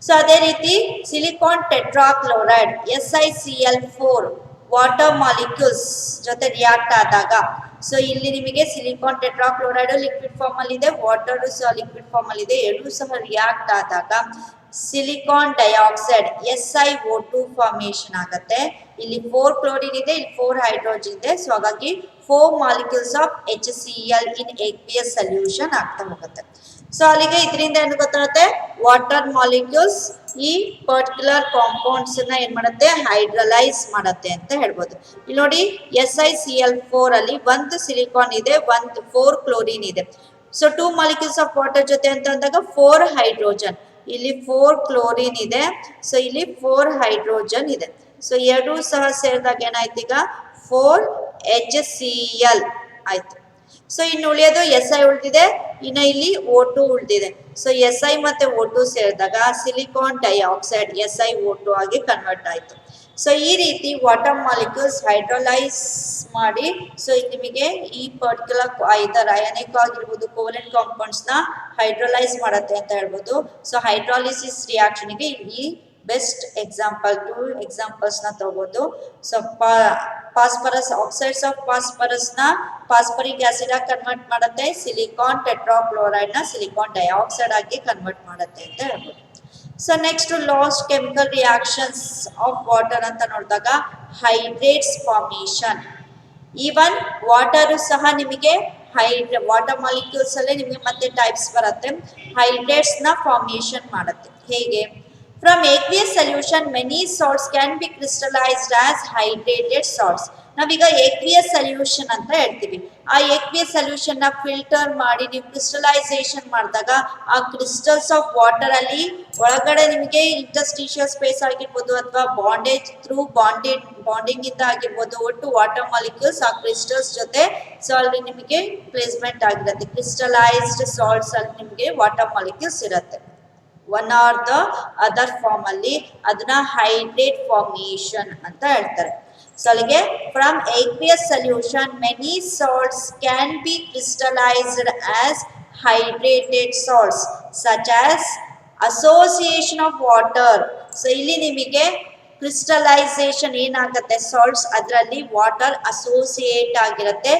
ಸೊ ಅದೇ ರೀತಿ silicon tetrachloride SiCl4 water molecules ಜೊತೆ ರಿಯಾಕ್ಟ್ ಆದಾಗ, ಸೊ ಇಲ್ಲಿ ನಿಮಗೆ ಸಿಲಿಕಾನ್ ಟೆಟ್ರಾಕ್ಲೋರೈಡ್ ಲಿಕ್ವಿಡ್ ಫಾರ್ಮ್ ಅಲ್ಲಿ ಇದೆ, ವಾಟರ್ ಸಹ ಲಿಕ್ವಿಡ್ ಫಾರ್ಮ್ ಅಲ್ಲಿ ಇದೆ, ಎರಡೂ ಸಹ ರಿಯಾಕ್ಟ್ ಆದಾಗ ಸಿಲಿಕಾನ್ ಡೈಆಕ್ಸೈಡ್ SiO2 ಫಾರ್ಮೇಶನ್ ಆಗುತ್ತೆ. ಇಲ್ಲಿ 4 ಕ್ಲೋರಿನ್ ಇದೆ, ಇಲ್ಲಿ 4 ಹೈಡ್ರೋಜನ್ ಇದೆ. ಸೊ ಹಾಗಾಗಿ 4 molecules of HCl in aqueous solution ಆಗ್ತಾ ಹೋಗುತ್ತೆ. ಸೊ ಅಲ್ಲಿಗೆ ಇದರಿಂದ ಏನು ಗೊತ್ತಾಗುತ್ತೆ, ವಾಟರ್ ಮಾಲಿಕ್ಯೂಲ್ಸ್ ಈ ಪರ್ಟಿಕ್ಯುಲರ್ ಕಾಂಪೌಂಡ್ಸ್ ನ ಏನ್ ಮಾಡುತ್ತೆ ಹೈಡ್ರಲೈಸ್ ಮಾಡುತ್ತೆ ಅಂತ ಹೇಳ್ಬೋದು. ಇಲ್ಲಿ ನೋಡಿ SiCl4 ಅಲ್ಲಿ 1 ಸಿಲಿಕಾನ್ ಇದೆ, 4 ಕ್ಲೋರಿನ್ ಇದೆ. ಸೊ 2 ಮಾಲಿಕ್ಯೂಲ್ಸ್ ಆಫ್ ವಾಟರ್ ಜೊತೆ ಅಂತ ಅಂದಾಗ 4 ಹೈಡ್ರೋಜನ್, ಇಲ್ಲಿ 4 ಕ್ಲೋರಿನ್ ಇದೆ, ಸೊ ಇಲ್ಲಿ 4 ಹೈಡ್ರೋಜನ್ ಇದೆ. ಸೊ ಎರಡೂ ಸಹ ಸೇರಿದಾಗ ಏನಾಯ್ತು ಈಗ 4HCl ಆಯ್ತು. ಸೊ ಇನ್ನು ಉಳಿಯೋದು Si ಉಳಿದಿದೆ, ಇನ್ನು ಇಲ್ಲಿ O2 ಉಳಿದಿದೆ. ಸೊ Si ಮತ್ತೆ O2 ಸೇರಿದಾಗ ಸಿಲಿಕಾನ್ ಡೈಆಕ್ಸೈಡ್ SiO2 ಆಗಿ ಕನ್ವರ್ಟ್ ಆಯ್ತು. ಸೊ ಈ ರೀತಿ ವಾಟರ್ ಮಾಲಿಕ್ಯೂಲ್ಸ್ ಹೈಡ್ರೋಲೈಸ್ ಮಾಡಿ, ಸೊ ನಿಮಗೆ ಈ ಪರ್ಟಿಕ್ಯುಲರ್ ಐದರ್ ಅಯಾನಿಕ್ ಆಗಿರ್ಬೋದು ಕೋವಲೆಂಟ್ ಕಾಂಪೌಂಡ್ಸ್ ನ ಹೈಡ್ರೋಲೈಸ್ ಮಾಡುತ್ತೆ ಅಂತ ಹೇಳ್ಬೋದು. ಸೊ ಹೈಡ್ರಾಲಿಸಿಸ್ ರಿಯಾಕ್ಷನ್ಗೆ ಈ ಬೆಸ್ಟ್ ಎಕ್ಸಾಂಪಲ್ 2 ಎಕ್ಸಾಂಪಲ್ಸ್ ನ ತಗೋಬಹುದು. So phosphorus oxides of phosphorus ನ ಫಾಸ್ಫರಿಕ್ ಆಸಿಡ್ ಆಗಿ ಕನ್ವರ್ಟ್ ಮಾಡುತ್ತೆ, ಸಿಲಿಕಾನ್ ಟೆಟ್ರಾಕ್ಲೋರೈಡ್ ನ ಸಿಲಿಕಾನ್ ಡೈಆಕ್ಸೈಡ್ ಆಗಿ ಕನ್ವರ್ಟ್ ಮಾಡುತ್ತೆ ಅಂತ ಹೇಳ್ಬೋದು. So next last chemical reactions of water ಅಂತ ನೋಡಿದಾಗ ಹೈಡ್ರೇಟ್ಸ್ ಫಾರ್ಮೇಶನ್. ಈವನ್ ವಾಟರ್ ಸಹ ನಿಮಗೆ ವಾಟರ್ ಮಾಲಿಕ್ಯೂಲ್ಸ್ ಅಲ್ಲೇ ನಿಮಗೆ ಮತ್ತೆ ಟೈಪ್ಸ್ ಬರುತ್ತೆ, ಹೈಡ್ರೇಟ್ಸ್ ನ ಫಾರ್ಮೇಶನ್ ಮಾಡುತ್ತೆ. ಹೇಗೆ? From aqueous solution, many salts can be crystallized as hydrated salts. ನಾವೀಗ aqueous solution ಅಂತ ಹೇಳ್ತೀವಿ. ಆ aqueous solution ನ ಫಿಲ್ಟರ್ ಮಾಡಿ ನೀವು ಕ್ರಿಸ್ಟಲೈಸೇಷನ್ ಮಾಡಿದಾಗ ಆ ಕ್ರಿಸ್ಟಲ್ಸ್ ಆಫ್ ವಾಟರ್ ಅಲ್ಲಿ ಒಳಗಡೆ ನಿಮಗೆ ಇಂಟರ್ಸ್ಟಿಷಿಯಲ್ ಸ್ಪೇಸ್ ಆಗಿರ್ಬೋದು ಅಥವಾ ಬಾಂಡೇಜ್ ಥ್ರೂ ಬಾಂಡಿಂಗ್ ಇಂದ ಆಗಿರ್ಬೋದು, ಒಟ್ಟು ವಾಟರ್ ಮಾಲಿಕ್ಯೂಲ್ಸ್ ಆ ಕ್ರಿಸ್ಟಲ್ಸ್ ಜೊತೆ ಸೊ ಅಲ್ಲಿ ನಿಮಗೆ ಪ್ಲೇಸ್ಮೆಂಟ್ ಆಗಿರುತ್ತೆ. ಕ್ರಿಸ್ಟಲೈಸ್ಡ್ ಸಾಲ್ಟ್ಸ್ ಅಲ್ಲಿ ನಿಮಗೆ ವಾಟರ್ ಮಾಲಿಕ್ಯೂಲ್ಸ್ ಇರುತ್ತೆ. One or the other form ಅಲ್ಲಿ ಅದನ್ನ ಹೈಡ್ರೇಟ್ ಫಾರ್ಮೇಶನ್ ಅಂತ ಹೇಳ್ತಾರೆ. ಸೊ ಅಲ್ಲಿಗೆ from aqueous solution many salts can be crystallized as hydrated salts such as association of water. So ಇಲ್ಲಿ ನಿಮಗೆ ಕ್ರಿಸ್ಟಲೈಸೇಷನ್ ಏನಾಗುತ್ತೆ ಸಾಲ್ಟ್ಸ್ ಅದರಲ್ಲಿ ವಾಟರ್ ಅಸೋಸಿಯೇಟ್ ಆಗಿರುತ್ತೆ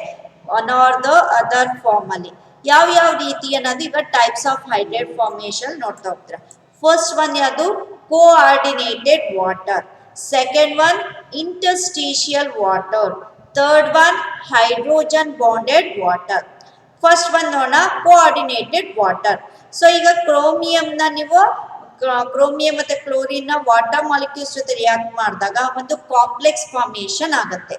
one or the other form ಅಲ್ಲಿ. ಯಾವ ರೀತಿ ಅನ್ನೋದು ಈಗ ಟೈಪ್ಸ್ ಆಫ್ ಹೈಡ್ರೇಟ್ ಫಾರ್ಮೇಶನ್ ನೋಡ್ತಾ ಹೋಗ್ತೀರಾ. ಫಸ್ಟ್ ಒನ್ ಯಾವುದು coordinated water, second one interstitial water, third one hydrogen bonded water. First one ನೋಡೋಣ ಕೋಆರ್ಡಿನೇಟೆಡ್ ವಾಟರ್. ಸೊ ಈಗ ಕ್ರೋಮಿಯಂನ ನೀವು ಕ್ರೋಮಿಯಂ ಮತ್ತೆ ಕ್ಲೋರಿನ್ ನ ವಾಟರ್ ಮಾಲಿಕ್ಯೂಲ್ಸ್ ಜೊತೆ ರಿಯಾಕ್ಟ್ ಮಾಡಿದಾಗ ಒಂದು ಕಾಂಪ್ಲೆಕ್ಸ್ ಫಾರ್ಮೇಶನ್ ಆಗುತ್ತೆ.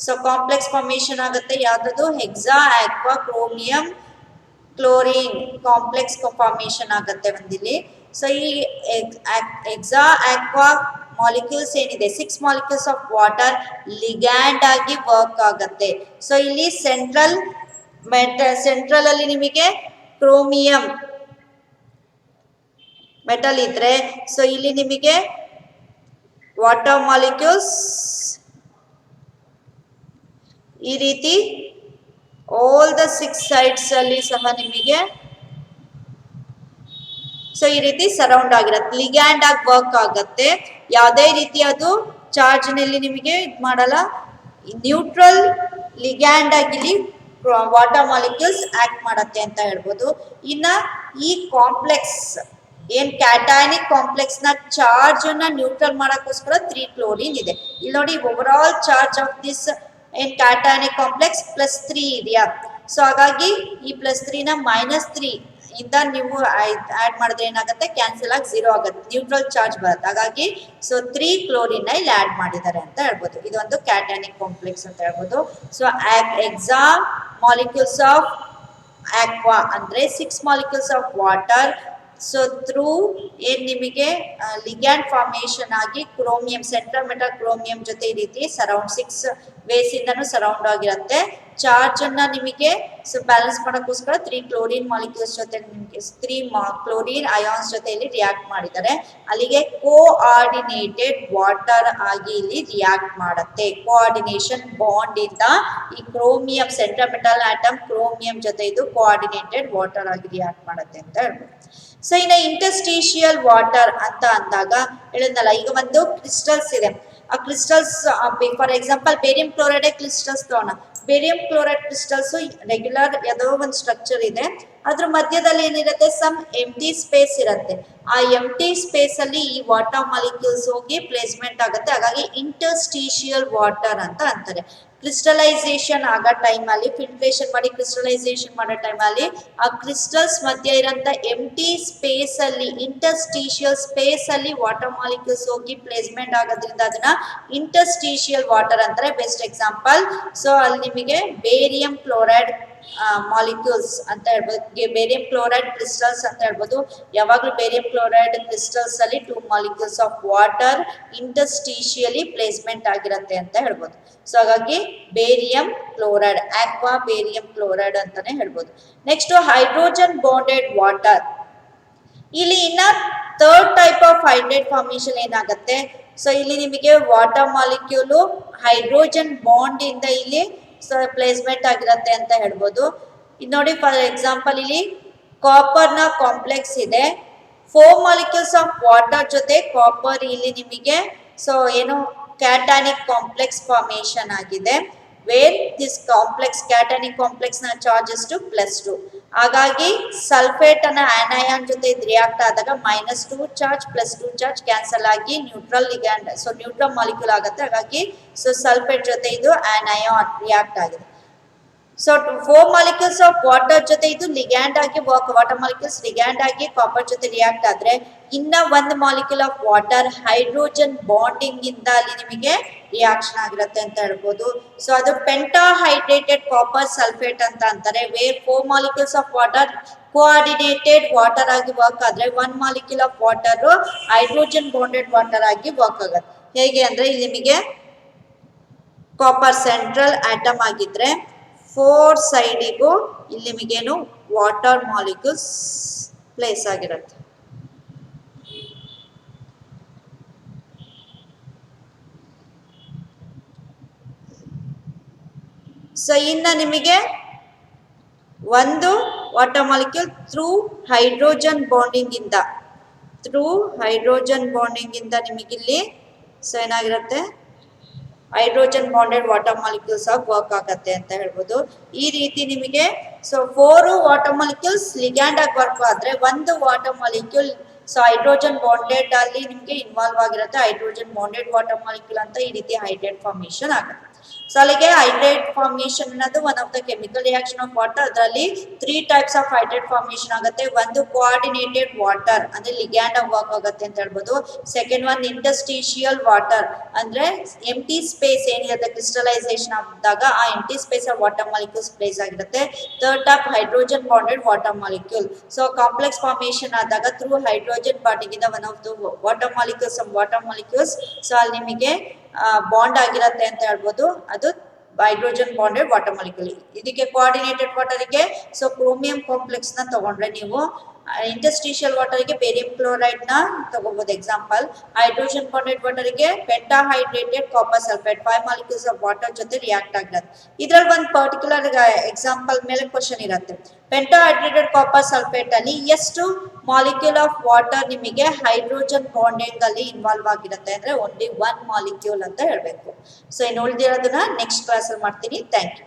ಸೊ ಕಾಂಪ್ಲೆಕ್ಸ್ ಫಾರ್ಮೇಶನ್ ಆಗುತ್ತೆ ಯಾವ್ದು Hexa aqua chromium chlorine complex formation ಆಗುತ್ತೆ ಒಂದಿಲ್ಲಿ. ಸೊ ಈ ಹೆಕ್ಸಾ ಆಕ್ವಾ ಮಾಲಿಕ್ಯೂಲ್ಸ್ ಏನಿದೆ 6 ಮಾಲಿಕ್ಯೂಲ್ಸ್ ಆಫ್ ವಾಟರ್ ಲಿಗ್ಯಾಂಡ್ ಆಗಿ ವರ್ಕ್ ಆಗುತ್ತೆ. ಸೊ ಇಲ್ಲಿ ಸೆಂಟ್ರಲ್ ಅಲ್ಲಿ ನಿಮಗೆ ಕ್ರೋಮಿಯಂ ಮೆಟಲ್ ಇದ್ರೆ, ಸೊ ಇಲ್ಲಿ ನಿಮಗೆ ವಾಟರ್ ಮಾಲಿಕ್ಯೂಲ್ಸ್ ಈ ರೀತಿ ಆಲ್ ದ 6 ಸೈಡ್ಸ್ ಅಲ್ಲಿ ಸಹ ನಿಮಗೆ ಸೊ ಈ ರೀತಿ ಸರೌಂಡ್ ಆಗಿರುತ್ತೆ, ಲಿಗ್ಯಾಂಡ್ ಆಗಿ ವರ್ಕ್ ಆಗುತ್ತೆ. ಯಾವುದೇ ರೀತಿ ಅದು ಚಾರ್ಜ್ ನಲ್ಲಿ ನಿಮಗೆ ಇದು ಮಾಡಲ್ಲ, ನ್ಯೂಟ್ರಲ್ ಲಿಗ್ಯಾಂಡ್ ಆಗಿ ಇಲ್ಲಿ ವಾಟರ್ ಮಾಲಿಕ್ಯೂಲ್ಸ್ ಆಕ್ಟ್ ಮಾಡತ್ತೆ ಅಂತ ಹೇಳ್ಬೋದು. ಇನ್ನ ಈ ಕಾಂಪ್ಲೆಕ್ಸ್ ಏನ್ ಕ್ಯಾಟಾನಿಕ್ ಕಾಂಪ್ಲೆಕ್ಸ್ ನ ಚಾರ್ಜ್ ಅನ್ನ ನ್ಯೂಟ್ರಲ್ ಮಾಡಕ್ಕೋಸ್ಕರ 3 ಕ್ಲೋರಿನ್ ಇದೆ. ಇಲ್ಲಿ ನೋಡಿ over all charge of this ಏನ್ ಕ್ಯಾಟಾನಿಕ್ ಕಾಂಪ್ಲೆಕ್ಸ್ +3 ಇದೆಯಾ. ಸೊ ಹಾಗಾಗಿ ಈ +3 ನ -3 ಇಂದ ನೀವು ಆಡ್ ಮಾಡಿದ್ರೆ ಏನಾಗುತ್ತೆ, ಕ್ಯಾನ್ಸಲ್ ಆಗಿ 0 ಆಗುತ್ತೆ, ನ್ಯೂಟ್ರಲ್ ಚಾರ್ಜ್ ಬರುತ್ತೆ. ಹಾಗಾಗಿ ಸೊ 3 ಕ್ಲೋರಿನ್ ಇಲ್ಲಿ ಆಡ್ ಮಾಡಿದ್ದಾರೆ ಅಂತ ಹೇಳ್ಬೋದು. ಇದೊಂದು ಕ್ಯಾಟಾನಿಕ್ ಕಾಂಪ್ಲೆಕ್ಸ್ ಅಂತ ಹೇಳ್ಬೋದು. So Hexa molecules of aqua ಅಂದ್ರೆ 6 molecules of water. So through ಏನ್ ನಿಮಗೆ ಲಿಗ್ಯಾಂಡ್ ಫಾರ್ಮೇಶನ್ ಆಗಿ ಕ್ರೋಮಿಯಂ ಸೆಂಟ್ರಲ್ ಮೆಟಲ್ ಕ್ರೋಮಿಯಂ ಜೊತೆ ಈ ರೀತಿ ಸರೌಂಡ್ 6 ವೇಸ್ ಇಂದನೂ ಸರೌಂಡ್ ಆಗಿರುತ್ತೆ. ಚಾರ್ಜ್ ಅನ್ನ ನಿಮಗೆ ಸೊ ಬ್ಯಾಲೆನ್ಸ್ ಮಾಡೋಕ್ಕೋಸ್ಕರ 3 ಕ್ಲೋರಿನ್ ಮಾಲಿಕ್ಯೂಲ್ಸ್ ಜೊತೆ ನಿಮಗೆ 3 ಕ್ಲೋರಿನ್ ಅಯಾನ್ಸ್ ಜೊತೆ ಇಲ್ಲಿ ರಿಯಾಕ್ಟ್ ಮಾಡಿದ್ದಾರೆ. ಅಲ್ಲಿಗೆ ಕೋಆರ್ಡಿನೇಟೆಡ್ ವಾಟರ್ ಆಗಿ ಇಲ್ಲಿ ರಿಯಾಕ್ಟ್ ಮಾಡುತ್ತೆ. ಕೋಆರ್ಡಿನೇಷನ್ ಬಾಂಡ್ ಇಂದ ಈ chromium central metal atom chromium ಜೊತೆ ಇದು ಕೋಆರ್ಡಿನೇಟೆಡ್ ವಾಟರ್ ಆಗಿ ರಿಯಾಕ್ಟ್ ಮಾಡುತ್ತೆ ಅಂತ ಹೇಳ್ಬೋದು. ಸೊ ಇನ್ನು ಇಂಟರ್ಸ್ಟೀಶಿಯಲ್ ವಾಟರ್ ಅಂತ ಅಂದಾಗ ಹೇಳಿದ್ನಲ್ಲ, ಈಗ ಒಂದು ಕ್ರಿಸ್ಟಲ್ಸ್ ಇದೆ. ಆ crystals for example barium chloride crystals ತಗೋಣ. ಬೇರಿಯಂ ಕ್ಲೋರೈಡ್ ಕ್ರಿಸ್ಟಲ್ಸ್ ರೆಗ್ಯುಲರ್ ಯಾವುದೋ ಒಂದು ಸ್ಟ್ರಕ್ಚರ್ ಇದೆ, ಅದ್ರ ಮಧ್ಯದಲ್ಲಿ ಏನಿರುತ್ತೆ, ಸಮ್ ಎಂಟಿ ಸ್ಪೇಸ್ ಇರುತ್ತೆ. ಆ ಎಂಟಿ ಸ್ಪೇಸ್ ಅಲ್ಲಿ ಈ ವಾಟರ್ ಮಾಲಿಕ್ಯೂಲ್ಸ್ ಹೋಗಿ ಪ್ಲೇಸ್ಮೆಂಟ್ ಆಗುತ್ತೆ. ಹಾಗಾಗಿ ಇಂಟರ್ಸ್ಟೀಶಿಯಲ್ ವಾಟರ್ ಅಂತ ಅಂತಾರೆ. ಕ್ರಿಸ್ಟಲೈಸೇಷನ್ ಆಗೋ ಟೈಮ್ ಅಲ್ಲಿ ಫಿಲ್ಟ್ರೇಷನ್ ಮಾಡಿ ಕ್ರಿಸ್ಟಲೈಸೇಷನ್ ಮಾಡೋ ಟೈಮ್ ಅಲ್ಲಿ ಆ ಕ್ರಿಸ್ಟಲ್ಸ್ ಮಧ್ಯೆ ಇರೋಂಥ ಎಂಟಿ ಸ್ಪೇಸ್ ಅಲ್ಲಿ ಇಂಟರ್ಸ್ಟೀಶಿಯಲ್ ಸ್ಪೇಸ್ ಅಲ್ಲಿ ವಾಟರ್ ಮಾಲಿಕ್ಯೂಲ್ಸ್ ಹೋಗಿ ಪ್ಲೇಸ್ಮೆಂಟ್ ಆಗೋದ್ರಿಂದ ಅದನ್ನ ಇಂಟರ್ಸ್ಟೀಶಿಯಲ್ ವಾಟರ್ ಅಂತಾರೆ. ಬೆಸ್ಟ್ ಎಕ್ಸಾಂಪಲ್ ಸೊ ಅಲ್ಲಿ ನಿಮಗೆ ಬೇರಿಯಂ ಕ್ಲೋರೈಡ್ ಮಾಲಿಕ್ಯೂಲ್ಸ್ ಅಂತ ಹೇಳ್ಬೋದು, ಬೇರಿಯಂ ಕ್ಲೋರೈಡ್ ಕ್ರಿಸ್ಟಲ್ಸ್ ಅಂತ ಹೇಳ್ಬೋದು. ಯಾವಾಗಲೂ ಬೇರಿಯಂ ಕ್ಲೋರೈಡ್ ಕ್ರಿಸ್ಟಲ್ಸ್ ಅಲ್ಲಿ 2 ಮಾಲಿಕ್ಯೂಲ್ಸ್ ಆಫ್ ವಾಟರ್ ಇಂಟರ್ಸ್ಟೀಶಿಯಲಿ ಪ್ಲೇಸ್ಮೆಂಟ್ ಆಗಿರುತ್ತೆ ಅಂತ ಹೇಳ್ಬೋದು. ಸೊ ಹಾಗಾಗಿ barium chloride aqua barium chloride ಅಂತಾನೆ ಹೇಳ್ಬೋದು. Next hydrogen bonded water. ಇಲ್ಲಿ ಇನ್ನ 3rd type of hydrate formation ಏನಾಗುತ್ತೆ, ಸೊ ಇಲ್ಲಿ ನಿಮಗೆ ವಾಟರ್ ಮಾಲಿಕ್ಯೂಲು ಹೈಡ್ರೋಜನ್ ಬಾಂಡ್ ಇಂದ ಇಲ್ಲಿ ಸೊ ಪ್ಲೇಸ್ಮೆಂಟ್ ಆಗಿರುತ್ತೆ ಅಂತ ಹೇಳ್ಬೋದು. ಇದು ನೋಡಿ ಫಾರ್ ಎಕ್ಸಾಂಪಲ್ ಇಲ್ಲಿ ಕಾಪರ್ ನ ಕಾಂಪ್ಲೆಕ್ಸ್ ಇದೆ. 4 ಮಾಲಿಕ್ಯೂಲ್ಸ್ ಆಫ್ ವಾಟರ್ ಜೊತೆ ಕಾಪರ್ ಇಲ್ಲಿ ನಿಮಗೆ ಸೊ ಏನು ಕ್ಯಾಟಾನಿಕ್ ಕಾಂಪ್ಲೆಕ್ಸ್ ಫಾರ್ಮೇಶನ್ ಆಗಿದೆ. ವೇರ್ ದಿಸ್ ಕಾಂಪ್ಲೆಕ್ಸ್ ಕ್ಯಾಟಾನಿಕ್ ಕಾಂಪ್ಲೆಕ್ಸ್ ನ ಚಾರ್ಜ್ ಎಷ್ಟು +2. ಹಾಗಾಗಿ ಸಲ್ಫೇಟ್ ಅನ್ನ ಆನಯಾನ್ ಜೊತೆ ರಿಯಾಕ್ಟ್ ಆದಾಗ -2 ಚಾರ್ಜ್ +2 ಚಾರ್ಜ್ ಕ್ಯಾನ್ಸಲ್ ಆಗಿ neutral ligand so neutral molecule ಆಗುತ್ತೆ. ಹಾಗಾಗಿ ಸೊ ಸಲ್ಫೇಟ್ ಜೊತೆ ಇದು ಆನಯಾನ್ ರಿಯಾಕ್ಟ್ ಆಗಿದೆ. ಸೊ 4 ಮಾಲಿಕ್ಯೂಲ್ಸ್ ಆಫ್ ವಾಟರ್ ಜೊತೆ ಇದು ಲಿಗ್ಯಾಂಡ್ ಆಗಿ ವಾಟರ್ ಮಾಲಿಕ್ಯೂಲ್ಸ್ ಲಿಗ್ಯಾಂಡ್ ಆಗಿ ಕಾಪರ್ ಜೊತೆ ರಿಯಾಕ್ಟ್ ಆದ್ರೆ ಇನ್ನ 1 molecule of water hydrogen bonding ಇಂದ ಅಲ್ಲಿ ನಿಮಗೆ ರಿಯಾಕ್ಷನ್ ಆಗಿರುತ್ತೆ ಅಂತ ಹೇಳ್ಬೋದು. ಸೊ ಅದು ಪೆಂಟಾಹೈಡ್ರೇಟೆಡ್ ಕಾಪರ್ ಸಲ್ಫೇಟ್ ಅಂತ ಅಂತಾರೆ. Where 4 molecules of water coordinated water ಆಗಿ ವರ್ಕ್ ಆದ್ರೆ 1 molecule of water hydrogen bonded water ಆಗಿ ವರ್ಕ್ ಆಗುತ್ತೆ. ಹೇಗೆ ಅಂದ್ರೆ ಇಲ್ಲಿ ನಿಮಗೆ ಕಾಪರ್ ಸೆಂಟ್ರಲ್ ಆಟಮ್ ಆಗಿದ್ರೆ 4 ಸೈಡಿಗೂ ಇಲ್ಲಿ ನಿಮಗೇನು ವಾಟರ್ ಮಾಲಿಕ್ಯೂಲ್ಸ್ ಪ್ಲೇಸ್ ಆಗಿರುತ್ತೆ. ಸೊ ಇನ್ನ ನಿಮಗೆ ಒಂದು water molecule through hydrogen bonding ಇಂದ ನಿಮಗಿಲ್ಲಿ ಸೊ ಏನಾಗಿರುತ್ತೆ ಹೈಡ್ರೋಜನ್ ಬಾಂಡೆಡ್ ವಾಟರ್ ಮಾಲಿಕ್ಯೂಲ್ಸ್ ಆಗಿ ವರ್ಕ್ ಆಗತ್ತೆ ಅಂತ ಹೇಳ್ಬೋದು. ಈ ರೀತಿ ನಿಮಗೆ ಸೊ 4 ವಾಟರ್ ಮಾಲಿಕ್ಯೂಲ್ಸ್ ಲಿಗ್ಯಾಂಡ್ ಆಗಿ ವರ್ಕ್ ಆದ್ರೆ 1 water molecule so hydrogen bonded ಅಲ್ಲಿ ನಿಮಗೆ ಇನ್ವಾಲ್ವ್ ಆಗಿರುತ್ತೆ. ಹೈಡ್ರೋಜನ್ ಬಾಂಡೆಡ್ ವಾಟರ್ ಮಾಲಿಕ್ಯೂಲ್ ಅಂತ ಈ ರೀತಿ ಹೈಡ್ರೇಟ್ ಫಾರ್ಮೇಶನ್ ಆಗುತ್ತೆ. ಸೊ ಅಲ್ಲಿಗೆ ಹೈಡ್ರೇಟ್ ಫಾರ್ಮೇಶನ್ ಅನ್ನೋದು one of the chemical reaction of water. ಅದರಲ್ಲಿ 3 ಟೈಪ್ಸ್ ಆಫ್ ಹೈಡ್ರೇಟ್ ಫಾರ್ಮೇಶನ್ ಆಗುತ್ತೆ. ಒಂದು ಕೋಆರ್ಡಿನೇಟೆಡ್ ವಾಟರ್ ಅಂದ್ರೆ ಲಿಗ್ಯಾಂಡ್ ವರ್ಕ್ ಆಗುತ್ತೆ ಅಂತ ಹೇಳ್ಬೋದು. ಸೆಕೆಂಡ್ ಒನ್ ಇಂಟರ್ಸ್ಟಿಷಿಯಲ್ ವಾಟರ್ ಅಂದ್ರೆ ಎಂಟಿ ಸ್ಪೇಸ್ ಏನಿರುತ್ತೆ ಕ್ರಿಸ್ಟಲೈಸೇಷನ್ ಆದಾಗ ಆ empty space water molecules place ಆಗಿರುತ್ತೆ. Third type hydrogen bonded water molecule. So complex formation ಆದಾಗ ಥ್ರೂ ಹೈಡ್ರೋಜನ್ ಬಾಂಡಿಂಗ್ ಇಂದ one of the water molecules so ಅಲ್ಲಿ ನಿಮಗೆ ಬಾಂಡ್ ಆಗಿರುತ್ತೆ ಅಂತ ಹೇಳ್ಬೋದು. ಅದು ಹೈಡ್ರೋಜನ್ ಬಾಂಡೆಡ್ ವಾಟರ್ ಮಾಲಿಕ್ಯೂಲ್. ಇದಕ್ಕೆ ಕೋಆರ್ಡಿನೇಟೆಡ್ ವಾಟರ್ಗೆ ಸೊ ಕ್ರೋಮಿಯಂ ಕಾಂಪ್ಲೆಕ್ಸ್ ನ ತಗೊಂಡ್ರೆ ನೀವು, ಇಂಟರ್ಸ್ಟಿಷಿಯಲ್ ವಾಟರ್ಗೆ ಬೇರಿಯಂ ಕ್ಲೋರೈಡ್ ನ ತಗೋಬಹುದು ಎಕ್ಸಾಂಪಲ್. ಹೈಡ್ರೋಜನ್ ಬಾಂಡೆಡ್ ವಾಟರ್ಗೆ pentahydrated copper sulphate 5 molecules of water ಜೊತೆ ರಿಯಾಕ್ಟ್ ಆಗಿರುತ್ತೆ. ಇದ್ರಲ್ಲಿ ಒಂದು ಪರ್ಟಿಕ್ಯುಲರ್ ಎಕ್ಸಾಂಪಲ್ ಮೇಲೆ ಕ್ವಶನ್ ಇರುತ್ತೆ. ಪೆಂಟಾಹೈಡ್ರೇಟೆಡ್ ಕಾಪರ್ ಸಲ್ಫೇಟ್ ಅಲ್ಲಿ ಎಷ್ಟು ಮಾಲಿಕ್ಯೂಲ್ ಆಫ್ ವಾಟರ್ ನಿಮಗೆ ಹೈಡ್ರೋಜನ್ ಬಾಂಡಿಂಗ್ ಅಲ್ಲಿ ಇನ್ವಾಲ್ವ್ ಆಗಿರುತ್ತೆ ಅಂದ್ರೆ ಓನ್ಲಿ 1 ಮಾಲಿಕ್ಯೂಲ್ ಅಂತ ಹೇಳ್ಬೇಕು. ಸೊ ಇನ್ನು ಉಳಿದಿರೋದನ್ನ ನೆಕ್ಸ್ಟ್ ಕ್ಲಾಸ್ ಅಲ್ಲಿ ಮಾಡ್ತೀನಿ. Thank you.